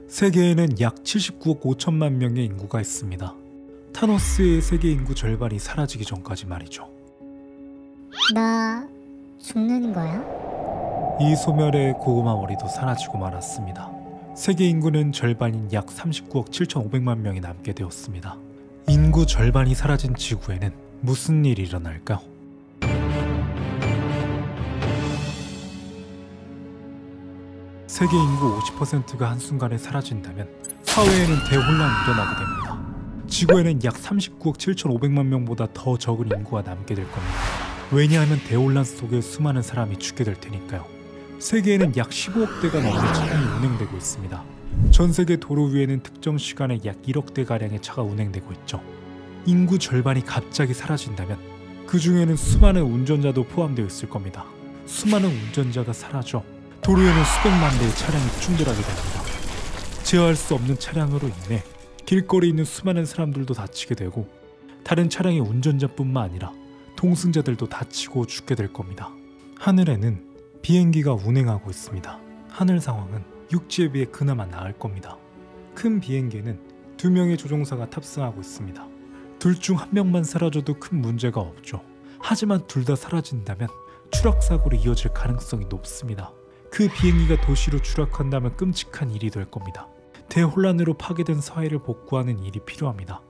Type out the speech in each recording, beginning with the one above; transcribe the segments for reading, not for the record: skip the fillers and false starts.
세계에는 약 79억 5천만 명의 인구가 있습니다. 타노스의 세계 인구 절반이 사라지기 전까지 말이죠. 나 죽는 거야? 이 소멸에 고구마 머리도 사라지고 말았습니다. 세계 인구는 절반인 약 39억 7,500만 명이 남게 되었습니다. 인구 절반이 사라진 지구에는 무슨 일이 일어날까요? 세계 인구 50%가 한순간에 사라진다면 사회에는 대혼란이 일어나게 됩니다. 지구에는 약 39억 7,500만 명보다 더 적은 인구가 남게 될 겁니다. 왜냐하면 대혼란 속에 수많은 사람이 죽게 될 테니까요. 세계에는 약 15억 대가 넘는 차량이 운행되고 있습니다. 전 세계 도로 위에는 특정 시간에 약 1억 대가량의 차가 운행되고 있죠. 인구 절반이 갑자기 사라진다면 그 중에는 수많은 운전자도 포함되어 있을 겁니다. 수많은 운전자가 사라져 도로에는 수백만 대의 차량이 충돌하게 됩니다. 제어할 수 없는 차량으로 인해 길거리에 있는 수많은 사람들도 다치게 되고 다른 차량의 운전자뿐만 아니라 동승자들도 다치고 죽게 될 겁니다. 하늘에는 비행기가 운행하고 있습니다. 하늘 상황은 육지에 비해 그나마 나을 겁니다. 큰 비행기에는 2명의 조종사가 탑승하고 있습니다. 둘 중 한 명만 사라져도 큰 문제가 없죠. 하지만 둘 다 사라진다면 추락사고로 이어질 가능성이 높습니다. 그 비행기가 도시로 추락한다면 끔찍한 일이 될 겁니다. 대혼란으로 파괴된 사회를 복구하는 일이 필요합니다.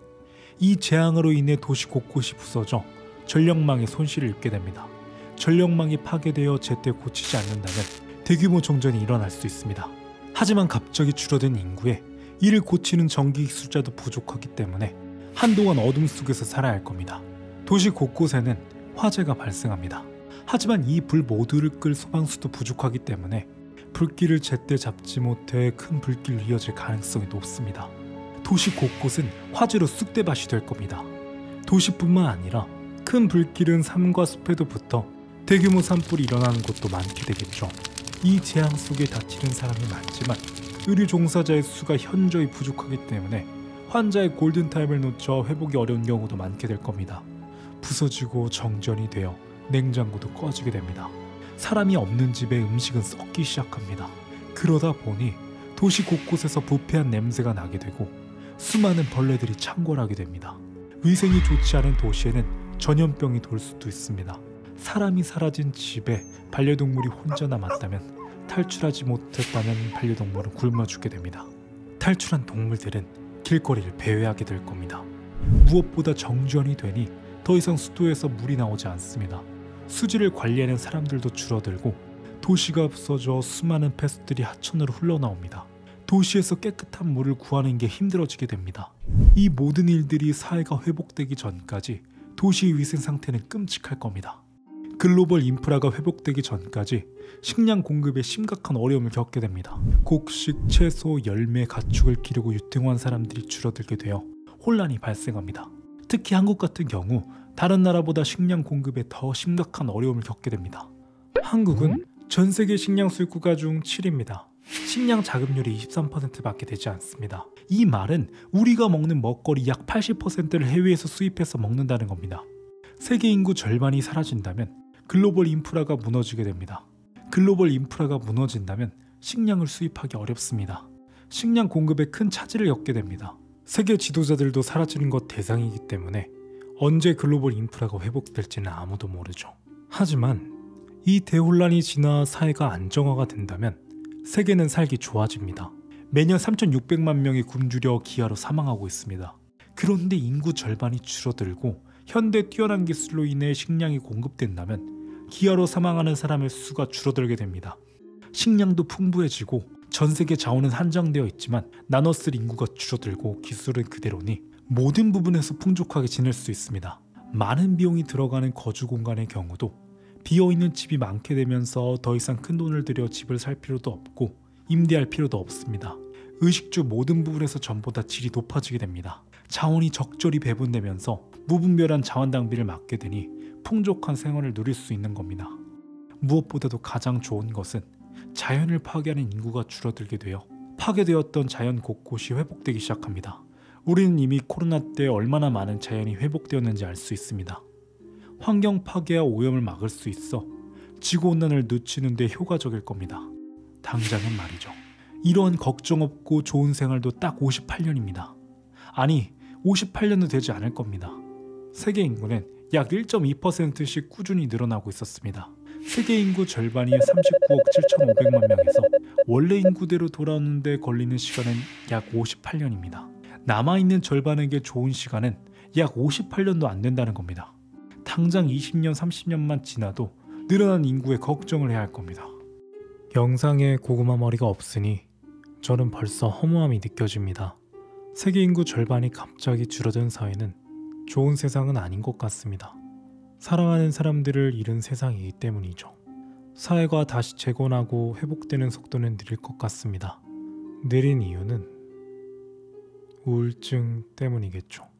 이 재앙으로 인해 도시 곳곳이 부서져 전력망에 손실을 입게 됩니다. 전력망이 파괴되어 제때 고치지 않는다면 대규모 정전이 일어날 수 있습니다. 하지만 갑자기 줄어든 인구에 이를 고치는 전기기술자도 부족하기 때문에 한동안 어둠 속에서 살아야 할 겁니다. 도시 곳곳에는 화재가 발생합니다. 하지만 이 불 모두를 끌 소방수도 부족하기 때문에 불길을 제때 잡지 못해 큰 불길로 이어질 가능성이 높습니다. 도시 곳곳은 화재로 쑥대밭이 될 겁니다. 도시뿐만 아니라 큰 불길은 산과 숲에도 붙어 대규모 산불이 일어나는 곳도 많게 되겠죠. 이 재앙 속에 다치는 사람이 많지만 의료 종사자의 수가 현저히 부족하기 때문에 환자의 골든타임을 놓쳐 회복이 어려운 경우도 많게 될 겁니다. 부서지고 정전이 되어 냉장고도 꺼지게 됩니다. 사람이 없는 집에 음식은 썩기 시작합니다. 그러다 보니 도시 곳곳에서 부패한 냄새가 나게 되고 수많은 벌레들이 창궐하게 됩니다. 위생이 좋지 않은 도시에는 전염병이 돌 수도 있습니다. 사람이 사라진 집에 반려동물이 혼자 남았다면 탈출하지 못했다면 반려동물은 굶어 죽게 됩니다. 탈출한 동물들은 길거리를 배회하게 될 겁니다. 무엇보다 정전이 되니 더 이상 수도에서 물이 나오지 않습니다. 수지를 관리하는 사람들도 줄어들고 도시가 부서져 수많은 폐수들이 하천으로 흘러나옵니다. 도시에서 깨끗한 물을 구하는 게 힘들어지게 됩니다. 이 모든 일들이 사회가 회복되기 전까지 도시의 위생 상태는 끔찍할 겁니다. 글로벌 인프라가 회복되기 전까지 식량 공급에 심각한 어려움을 겪게 됩니다. 곡식, 채소, 열매, 가축을 기르고 유통한 사람들이 줄어들게 되어 혼란이 발생합니다. 특히 한국 같은 경우 다른 나라보다 식량 공급에 더 심각한 어려움을 겪게 됩니다. 한국은 전 세계 식량 수입국가 중 7위입니다. 식량 자급률이 23%밖에 되지 않습니다. 이 말은 우리가 먹는 먹거리 약 80%를 해외에서 수입해서 먹는다는 겁니다. 세계 인구 절반이 사라진다면 글로벌 인프라가 무너지게 됩니다. 글로벌 인프라가 무너진다면 식량을 수입하기 어렵습니다. 식량 공급에 큰 차질을 겪게 됩니다. 세계 지도자들도 사라지는 것 대상이기 때문에 언제 글로벌 인프라가 회복될지는 아무도 모르죠. 하지만 이 대혼란이 지나 사회가 안정화가 된다면 세계는 살기 좋아집니다. 매년 3,600만 명이 굶주려 기아로 사망하고 있습니다. 그런데 인구 절반이 줄어들고 현대 뛰어난 기술로 인해 식량이 공급된다면 기아로 사망하는 사람의 수가 줄어들게 됩니다. 식량도 풍부해지고 전 세계 자원은 한정되어 있지만 나눠 쓸 인구가 줄어들고 기술은 그대로니 모든 부분에서 풍족하게 지낼 수 있습니다. 많은 비용이 들어가는 거주 공간의 경우도 비어있는 집이 많게 되면서 더 이상 큰 돈을 들여 집을 살 필요도 없고 임대할 필요도 없습니다. 의식주 모든 부분에서 전보다 질이 높아지게 됩니다. 자원이 적절히 배분되면서 무분별한 자원 낭비를 막게 되니 풍족한 생활을 누릴 수 있는 겁니다. 무엇보다도 가장 좋은 것은 자연을 파괴하는 인구가 줄어들게 되어 파괴되었던 자연 곳곳이 회복되기 시작합니다. 우리는 이미 코로나 때 얼마나 많은 자연이 회복되었는지 알 수 있습니다. 환경 파괴와 오염을 막을 수 있어 지구온난화를 늦추는 데 효과적일 겁니다. 당장은 말이죠. 이러한 걱정 없고 좋은 생활도 딱 58년입니다. 아니, 58년도 되지 않을 겁니다. 세계 인구는 약 1.2%씩 꾸준히 늘어나고 있었습니다. 세계 인구 절반이 39억 7,500만 명에서 원래 인구대로 돌아오는데 걸리는 시간은 약 58년입니다. 남아있는 절반에게 좋은 시간은 약 58년도 안 된다는 겁니다. 당장 20년, 30년만 지나도 늘어난 인구에 걱정을 해야 할 겁니다. 영상에 고구마 머리가 없으니 저는 벌써 허무함이 느껴집니다. 세계 인구 절반이 갑자기 줄어든 사회는 좋은 세상은 아닌 것 같습니다. 사랑하는 사람들을 잃은 세상이기 때문이죠. 사회가 다시 재건하고 회복되는 속도는 느릴 것 같습니다. 느린 이유는 우울증 때문이겠죠.